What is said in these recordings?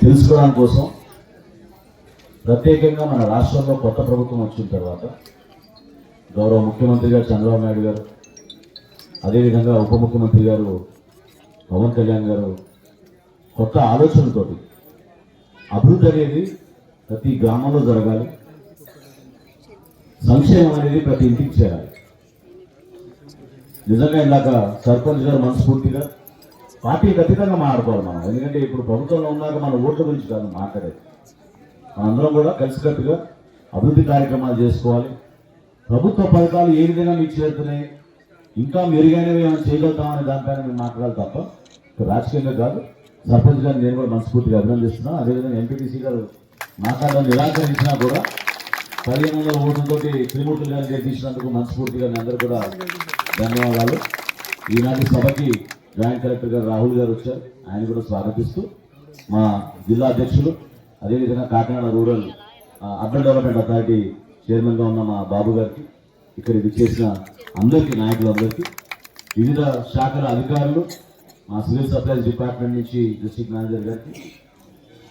తెలుసుకోవడం కోసం ప్రత్యేకంగా మన రాష్ట్రంలో కొత్త ప్రభుత్వం వచ్చిన తర్వాత గౌరవ ముఖ్యమంత్రి గారు చంద్రబాబు నాయుడు గారు, అదేవిధంగా ఉప ముఖ్యమంత్రి గారు పవన్ కళ్యాణ్ గారు కొత్త ఆలోచనలతోటి అభివృద్ధి అనేది ప్రతి గ్రామంలో జరగాలి, సంక్షేమం అనేది ప్రతి ఇంటికి చేరాలి. నిజంగా ఇందాక సర్పంచ్ గారు మనస్ఫూర్తిగా పార్టీకి ఖచ్చితంగా మాట్లాడుకోవాలి మనం. ఎందుకంటే ఇప్పుడు ప్రభుత్వంలో ఉన్నాక మన ఓట్ల గురించి కాదు మాట్లాడేది. మనందరం కూడా కలిసికట్టుగా అభివృద్ధి కార్యక్రమాలు చేసుకోవాలి. ప్రభుత్వ పథకాలు ఏ విధంగా మీకు చేరుతున్నాయి, ఇంకా మెరుగైనవి ఏమైనా చేయగలుగుతామనే దానిపైన మేము మాట్లాడాలి తప్ప రాజకీయంగా కాదు. సర్పంచ్ గారిని నేను కూడా మనస్ఫూర్తిగా అభినందిస్తున్నాను. అదేవిధంగా ఎంపీటీసీ గారు మాట్లాడడం నిరాకరించినా కూడా 1500 ఓట్లతో త్రిమూర్తులు గారిని చేయించినందుకు మనస్ఫూర్తిగా మీ అందరూ కూడా ధన్యవాదాలు. ఈనాటి సభకి జాయింట్ కలెక్టర్ గారు రాహుల్ గారు వచ్చారు, ఆయన కూడా స్వాగతిస్తూ మా జిల్లా అధ్యక్షులు, అదేవిధంగా Kakinada rural urban development authority చైర్మన్గా ఉన్న మా బాబు గారికి, ఇక్కడ ఇది చేసిన అందరికీ నాయకులందరికీ, వివిధ శాఖల అధికారులు, మా సివిల్ సప్లైస్ డిపార్ట్మెంట్ నుంచి డిస్ట్రిక్ట్ మేనేజర్ గారికి,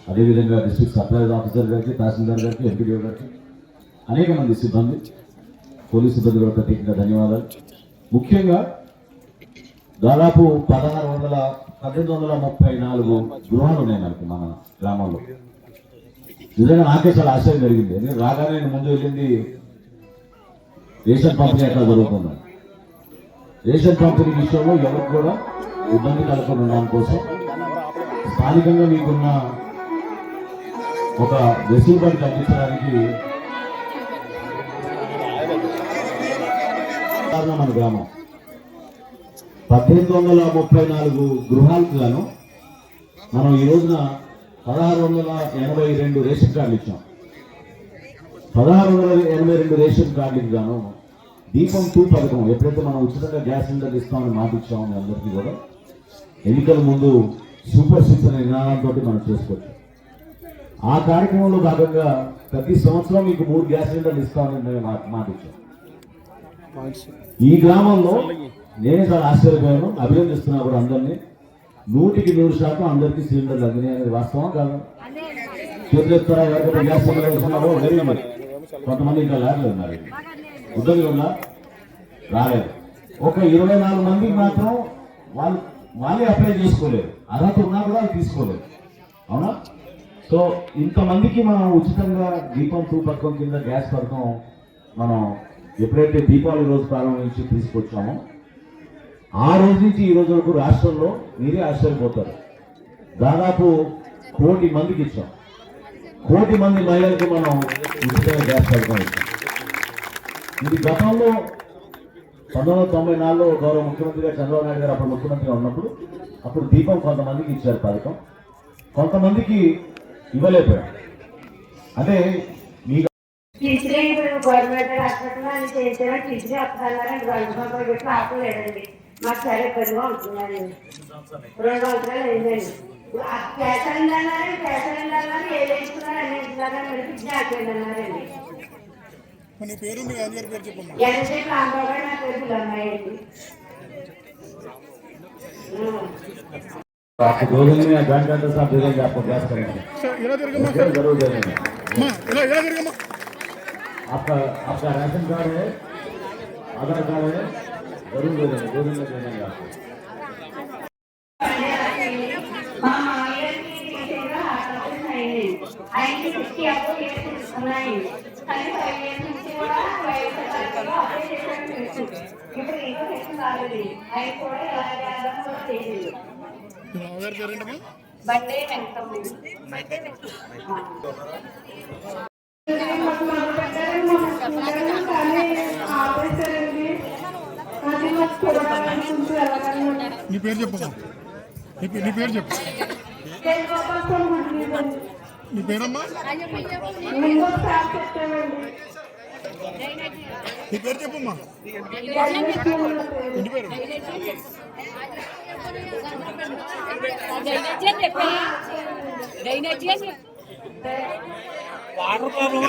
అదేవిధంగా డిస్ట్రిక్ట్ సప్లైస్ ఆఫీసర్ గారికి, తహసీల్దార్ గారికి, ఎంపీడీఓ గారికి, అనేక మంది సిబ్బంది, పోలీస్ సిబ్బంది కూడా ప్రత్యేకంగా ధన్యవాదాలు. ముఖ్యంగా దాదాపు 1834 గృహాలు ఉన్నాయి మనకి మన గ్రామంలో. నిజంగా నాకే చాలా ఆశ్చర్యం జరిగింది. నేను రాగానే ముందు వెళ్ళింది రేషన్ పంపిణీ ఎట్లా జరుగుతుంది. రేషన్ పంపిణీ విషయంలో ఎవరికి కూడా ఇబ్బంది కలగకుండా ఉండడం కోసం స్థానికంగా మీకున్న ఒక వెసులుబాటు తగ్గించడానికి మన గ్రామం 1834 గృహాలకు గాను మనం ఈ రోజున 1682 రేషన్ కార్డులు ఇచ్చాం. 1682 రేషన్ కార్డులకు గాను దీపం 2 పథకం, ఎప్పుడైతే మనం ఉచితంగా గ్యాస్ సిలిండర్ ఇస్తామని మాట ఇచ్చామో మీ అందరికీ కూడా ఎన్నికల ముందు సూపర్ 6 అనే నినాదంతో మనం చేసుకోవచ్చు. ఆ కార్యక్రమంలో భాగంగా ప్రతి సంవత్సరం మీకు 3 గ్యాస్ సిలిండర్లు ఇస్తామని మేము మాట ఇచ్చాం. ఈ గ్రామంలో నేనే చాలా ఆశ్చర్యపోయాను, అభినందిస్తున్నా కూడా అందరినీ. 100% అందరికీ సిలిండర్లు అందినాయి అనేది వాస్తవం కాదు. చేతులెత్తారా ఎవరికైతే గ్యాస్ సిలిండర్ ఇస్తున్నారో వెరీ గుడ్. కొంతమంది ఇంకా లాగలేదు ఉన్నారు, ఉద్యోగులు ఉన్నా రాలేదు. ఒక 24 మందికి మాత్రం వాళ్ళే అప్లై చేసుకోలేదు, అర్హత ఉన్నా కూడా వాళ్ళు తీసుకోలేదు. అవునా? సో ఇంతమందికి మనం ఉచితంగా దీపం 2 పథకం కింద గ్యాస్ పథకం మనం ఎప్పుడైతే దీపావళి రోజు ప్రారంభించి తీసుకొచ్చామో ఆ రోజు నుంచి ఈ రోజు వరకు రాష్ట్రంలో మీరే ఆశ్చర్యపోతారు, దాదాపు 1 కోటి మందికి ఇచ్చాం. 1 కోటి మంది మహిళలకు మనం ఉచితంగా గ్యాస్ పథకం ఇచ్చాం. ఇది గతంలో 1994లో గౌరవ ముఖ్యమంత్రి గారు చంద్రబాబు నాయుడు గారు అప్పుడు ముఖ్యమంత్రిగా ఉన్నప్పుడు అప్పుడు దీపం కొంతమందికి ఇచ్చారు పథకం, కొంతమందికి ఇవ్వలేకపోయారు. అంటే గవర్నమెంట్ హాస్పిటల్ చేసిన టీచర్ వస్తున్నారని గవర్నమెంట్ పెట్టి ఆపలేదండి. మాకు చాలా ఇబ్బందిగా ఉంటున్నారండి. 2 సంవత్సరాలు అయిందండి. కేసరండి అన్నారండి, కేసరండి అన్నారు, ఏది వేసుకున్నారు అని వేసుకున్నారని నడిపించి ఆపేదన్నారండి. ఎంతసేపు రాంబాబు గారు నా పేరు పిల్లమ్మాయండి. आपका राशन कार्ड है, आधार कार्ड है, जरूर दे देंगे, 2 दिन में दे देंगे आपको. बर्थडे నీ పేరు చెప్పు, నీ పేరు చెప్పు, నీ పేరమ్మా, నీ పేరు చెప్పమ్మా, ఇంటి పేరు వాటర్ ప్రాబ్లం